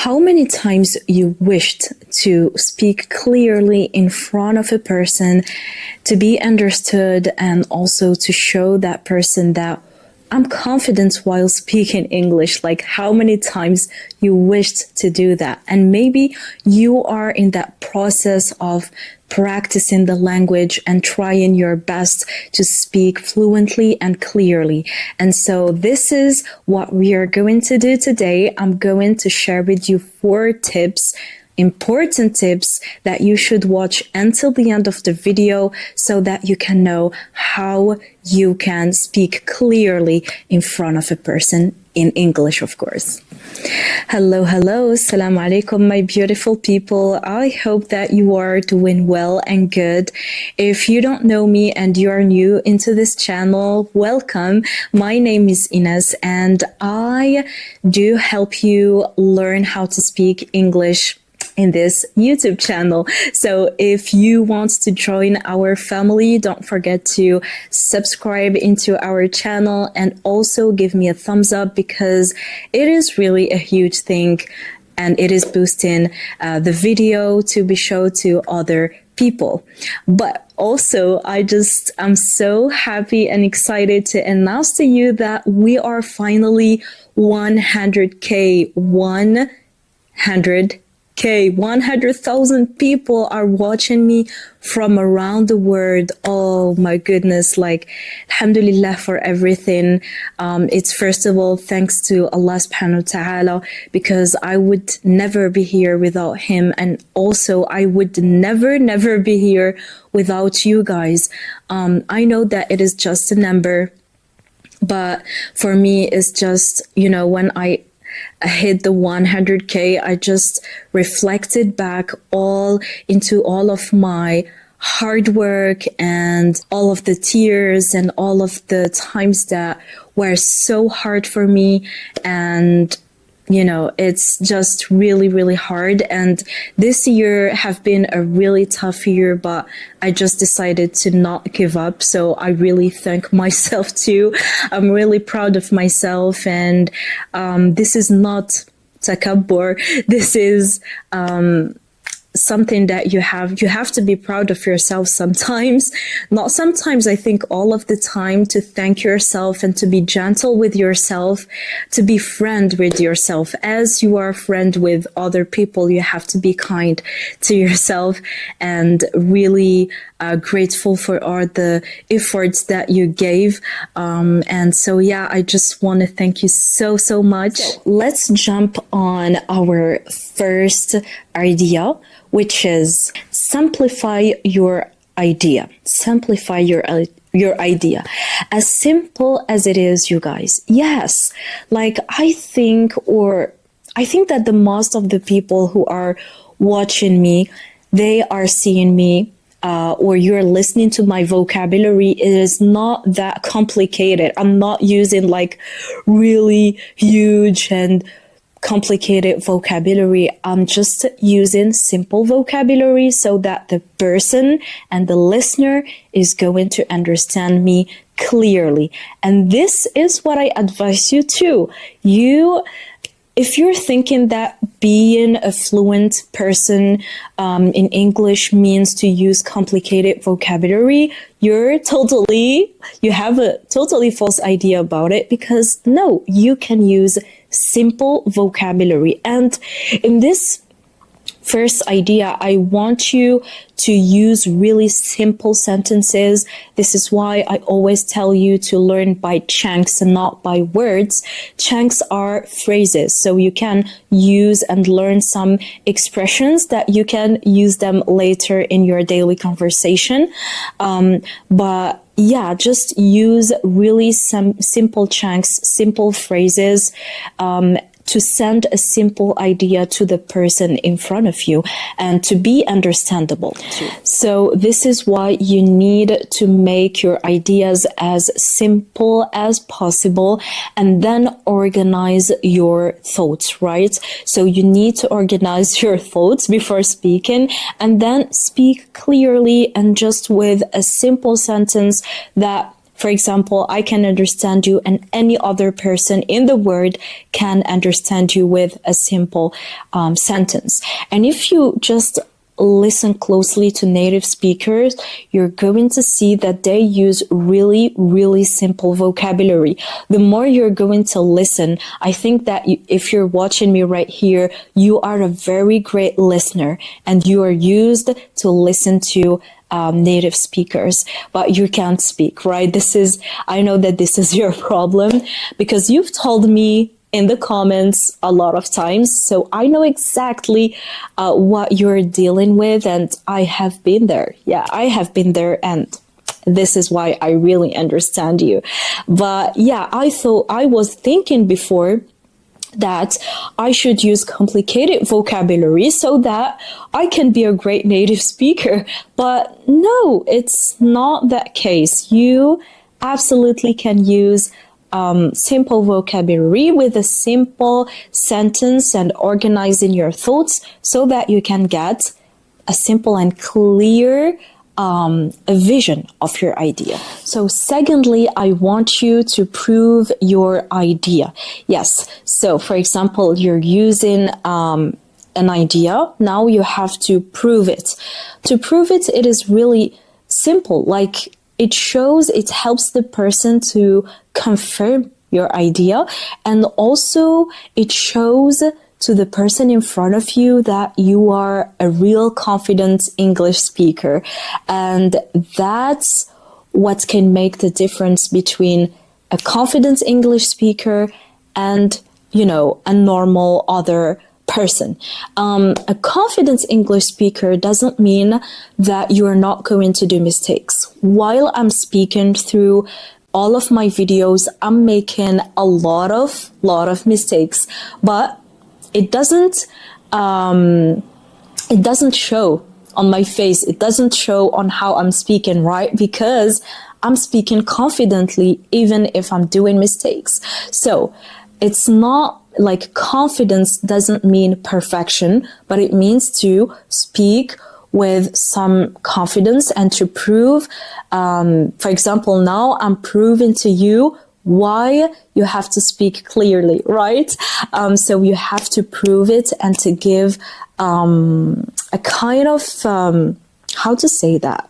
how many times you wished to speak clearly in front of a person, to be understood, and also to show that person that I'm confident while speaking English. Like how many times you wished to do that. And maybe you are in that process of practicing the language and trying your best to speak fluently and clearly. And so this is what we are going to do today. I'm going to share with you 4 tips, important tips that you should watch until the end of the video so that you can know how you can speak clearly in front of a person in English, of course. Hello, assalamu alaikum, my beautiful people. I hope that you are doing well and good. If you don't know me and you are new into this channel, welcome. My name is Ines and I do help you learn how to speak English in this YouTube channel. So if you want to join our family, don't forget to subscribe into our channel and also give me a thumbs up because it is really a huge thing and it is boosting the video to be shown to other people. But also, I'm so happy and excited to announce to you that we are finally 100K, 100,000 people are watching me from around the world. Oh my goodness, like alhamdulillah for everything. It's first of all thanks to Allah subhanahu wa ta'ala, because I would never be here without him, and also I would never be here without you guys. I know that it is just a number, but for me it's just, when I hit the 100K, I just reflected back into all of my hard work and all of the tears and all of the times that were so hard for me. And it's just really hard. And this year have been a really tough year, but I just decided to not give up. So I really thank myself too. I'm really proud of myself. And this is not takabbur. This is something that you have to be proud of yourself sometimes. Not sometimes, I think all of the time, to thank yourself and to be gentle with yourself, to be friend with yourself. As you are a friend with other people, you have to be kind to yourself and really grateful for all the efforts that you gave. And so, yeah, I just want to thank you so much. So let's jump on our first idea, which is simplify your idea. Simplify your idea. As simple as it is, you guys. Yes, like I think that the most of the people who are watching me, they are seeing me, or you're listening to my vocabulary. It is not that complicated. I'm not using like really huge and complicated vocabulary. I'm just using simple vocabulary so that the person and the listener is going to understand me clearly. And this is what I advise you to. If you're thinking that being a fluent person in English means to use complicated vocabulary, you have a totally false idea about it, because no, you can use simple vocabulary. And in this first idea, I want you to use really simple sentences. This is why I always tell you to learn by chunks and not by words. Chunks are phrases, so you can use and learn some expressions that you can use them later in your daily conversation. But yeah, just use really some simple chunks, simple phrases, to send a simple idea to the person in front of you and to be understandable. So this is why you need to make your ideas as simple as possible and then organize your thoughts, right? So you need to organize your thoughts before speaking and then speak clearly and just with a simple sentence that For example, I can understand you and any other person in the world can understand you with a simple sentence. And if you just listen closely to native speakers, you're going to see that they use really, really simple vocabulary. The more you're going to listen, I think that if you're watching me right here, you are a very great listener and you are used to listen to native speakers, but you can't speak, right? I know that this is your problem because you've told me in the comments a lot of times. So I know exactly what you're dealing with, and I have been there. Yeah, I have been there, and this is why I really understand you. But yeah, I was thinking before that I should use complicated vocabulary so that I can be a great native speaker. But no, it's not that case. You absolutely can use simple vocabulary with a simple sentence and organizing your thoughts so that you can get a simple and clear a vision of your idea. So secondly, I want you to prove your idea. Yes. So for example, you're using an idea. Now you have to prove it. To prove it, it is really simple. Like it helps the person to confirm your idea, and also it shows to the person in front of you that you are a real confident English speaker. And that's what can make the difference between a confident English speaker and, a normal other person. A confident English speaker doesn't mean that you are not going to do mistakes. While I'm speaking through all of my videos, I'm making a lot of mistakes, but it doesn't show on my face. It doesn't show on how I'm speaking, right? Because I'm speaking confidently, even if I'm doing mistakes. So it's not like confidence doesn't mean perfection, but it means to speak with some confidence and to prove, for example, now I'm proving to you why you have to speak clearly, right? So you have to prove it and to give a kind of, how to say that?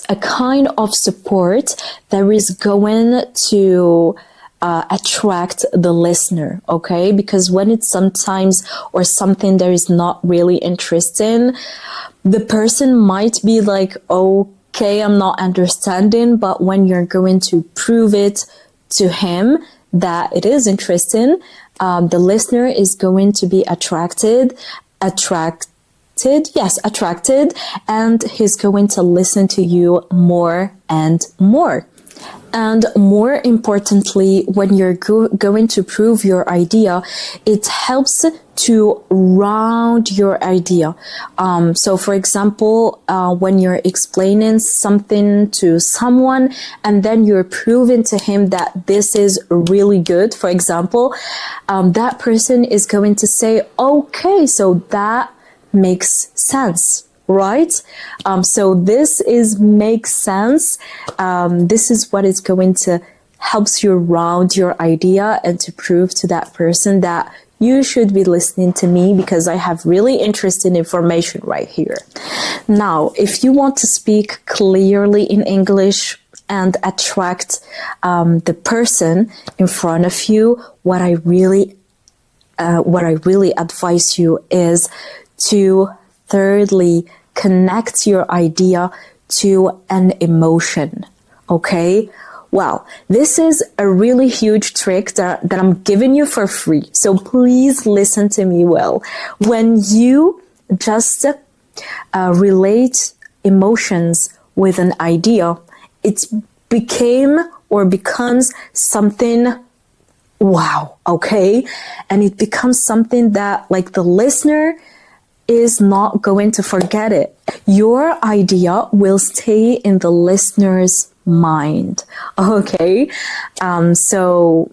A kind of support that is going to attract the listener, okay? Because when it's sometimes or something that is not really interesting, the person might be like, okay, I'm not understanding, but when you're going to prove it to him that it is interesting, the listener is going to be attracted, and he's going to listen to you more and more. And more importantly, when you're going to prove your idea, it helps to round your idea. So for example, when you're explaining something to someone and then you're proving to him that this is really good, for example, that person is going to say, okay, so that makes sense. Right? So this makes sense. This is what is going to helps you round your idea and to prove to that person that you should be listening to me because I have really interesting information right here. Now, if you want to speak clearly in English and attract the person in front of you, what I really advise you is to thirdly connect your idea to an emotion, okay? Well, this is a really huge trick that I'm giving you for free. So please listen to me well. When you just relate emotions with an idea, it becomes something wow, okay? And it becomes something that like the listener is not going to forget it. Your idea will stay in the listener's mind. Okay. So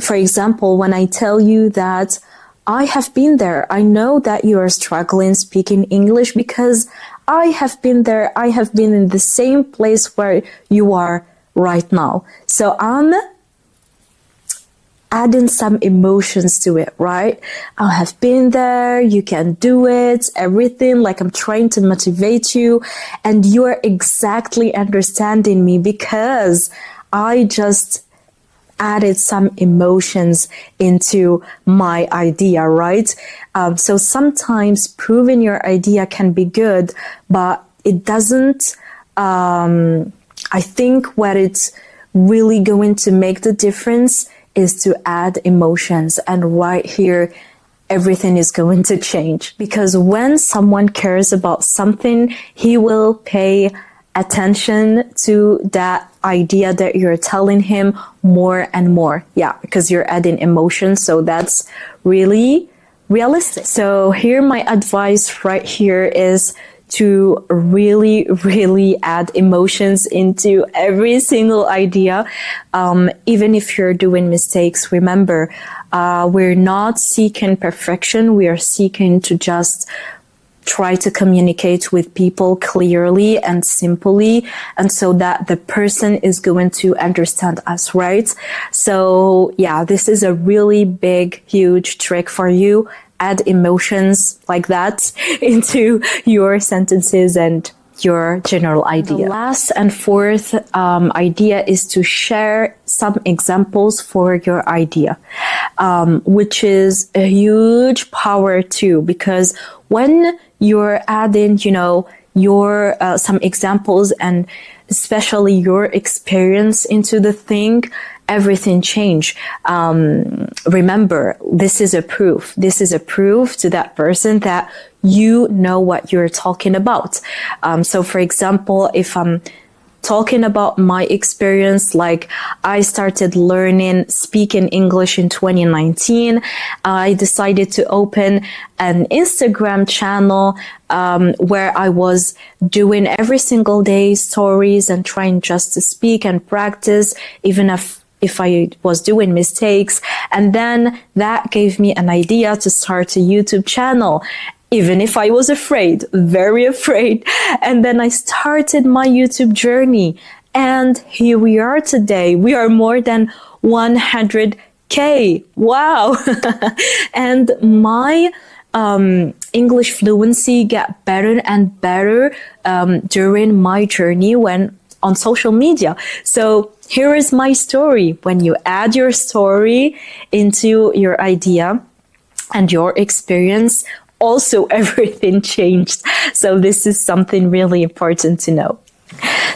for example, when I tell you that I have been there, I know that you are struggling speaking English because I have been there. I have been in the same place where you are right now. So I'm adding some emotions to it, right? I have been there, you can do it, everything, like I'm trying to motivate you, and you're exactly understanding me because I just added some emotions into my idea, right? So sometimes proving your idea can be good, but it doesn't, I think what it's really going to make the difference is to add emotions. And right here, everything is going to change. Because when someone cares about something, he will pay attention to that idea that you're telling him more and more. Yeah, because you're adding emotions. So that's really realistic. So here, my advice right here is to really, really add emotions into every single idea. Even if you're doing mistakes, remember, we're not seeking perfection. We are seeking to just try to communicate with people clearly and simply, and so that the person is going to understand us, right? So yeah, this is a really big, huge trick for you. Add emotions like that into your sentences and your general idea. The last and fourth idea is to share some examples for your idea, which is a huge power too, because when you're adding, your some examples and especially your experience into the thing, everything change. Remember, this is a proof. This is a proof to that person that you know what you're talking about. So for example, if I'm talking about my experience, like I started learning speaking English in 2019. I decided to open an Instagram channel where I was doing every single day stories and trying just to speak and practice, even if I was doing mistakes. And then that gave me an idea to start a YouTube channel, even if I was afraid, very afraid. And then I started my YouTube journey. And here we are today. We are more than 100K. Wow. And my English fluency got better and better during my journey when on social media. So here is my story. When you add your story into your idea and your experience, also everything changed. So this is something really important to know.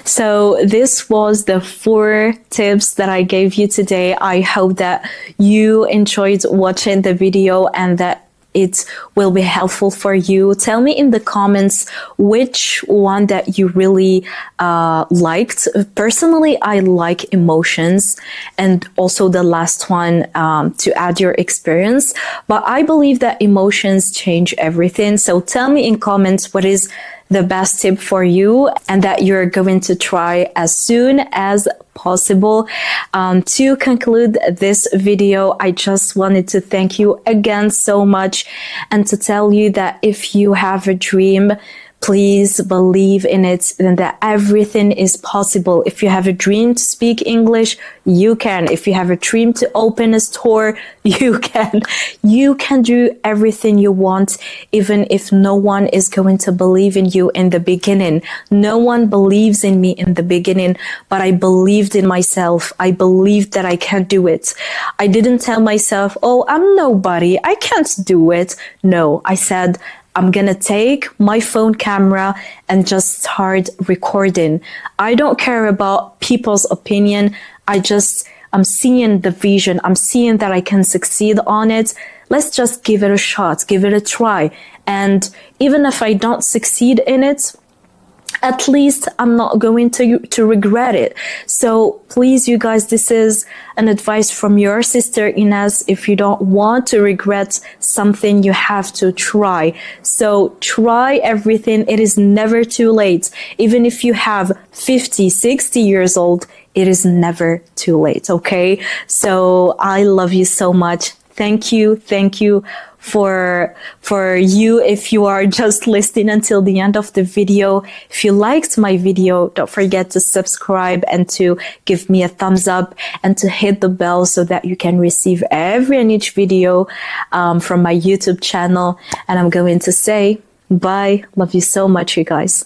So this was the 4 tips that I gave you today. I hope that you enjoyed watching the video and that it will be helpful for you. Tell me in the comments which one that you really liked. Personally, I like emotions, and also the last one, to add your experience. But I believe that emotions change everything. So tell me in comments what is the best tip for you and that you're going to try as soon as possible. To conclude this video, I just wanted to thank you again so much and to tell you that if you have a dream, please believe in it and that everything is possible. If you have a dream to speak English, you can. If you have a dream to open a store, you can. You can do everything you want, even if no one is going to believe in you in the beginning. No one believes in me in the beginning, but I believed in myself. I believed that I can do it. I didn't tell myself, oh, I'm nobody, I can't do it. No, I said, I'm gonna take my phone camera and just start recording. I don't care about people's opinion. I'm seeing the vision. I'm seeing that I can succeed on it. Let's just give it a shot, give it a try. And even if I don't succeed in it, at least I'm not going to regret it. So please, you guys, this is an advice from your sister Ines. If you don't want to regret something, you have to try. So try everything. It is never too late. Even if you have 50, 60 years old, it is never too late, okay? So I love you so much. Thank you for you if you are just listening until the end of the video. If you liked my video, don't forget to subscribe and to give me a thumbs up and to hit the bell so that you can receive every and each video from my YouTube channel. And I'm going to say bye. Love you so much, you guys.